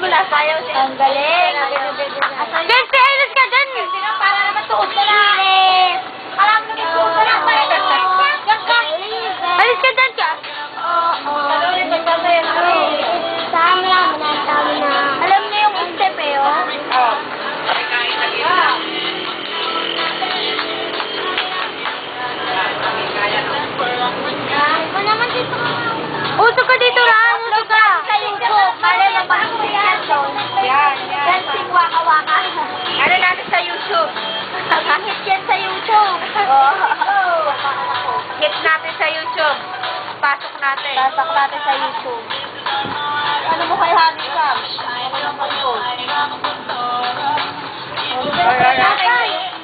simula sayaw siya. Ang galing. Jensi, ayos ka dyan! Para naman tuod ka na. Alam mo naman tuod ka na. Alis ka dyan ka! Alam niyo yung step eh, oh? Oo. Usok ka dito lang! Usok ka! Sa YouTube, para na ba ang yan doon? Yan. Dancing waka-waka. Ano natin sa YouTube? Hit yan sa YouTube. Hit natin sa YouTube. Pasok natin. Pasok natin sa YouTube. Ano mo kay Honey Cam? Ano lang mag-post?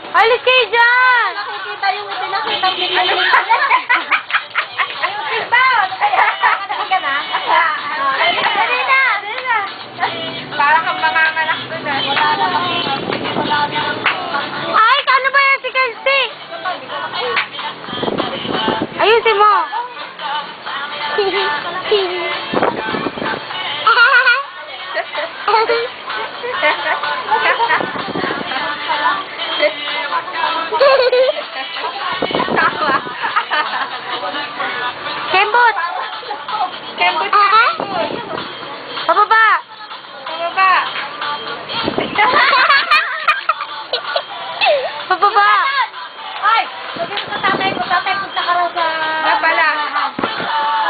Alis kayo dyan! Nakikita yung pinakita mo. Ayusin ba? Ka na? Dali na! Parang kang manganganak doon ah. Wala na. Ay, ano ba yan si Kenzie? Ayusin mo! Kembot! Kembot Aha. ka. Pababa! Pababa. Pababa! Ay! Sabi mo sa tatay ko, punta ka raw sa... Pala.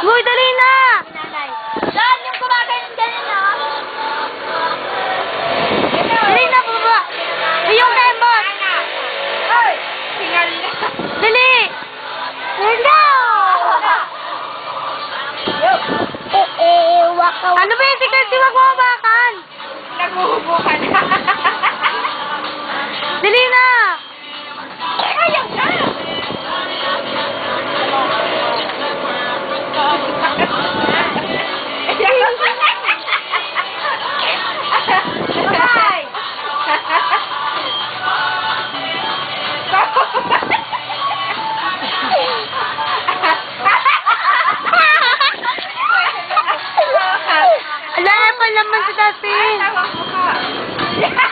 Uy, dali na! Nanay. Saan yung gumagaling ganun na? Dali na, pababa! Yung kembot! Ay! Singal na. Dali! Dali! Ano ba yung si Kenzie? Wag mo hawakan! Naguhubo ka na. Dali na! Ayaw na! Ay! Ala, pa naman sa dati. Tawag mo ka.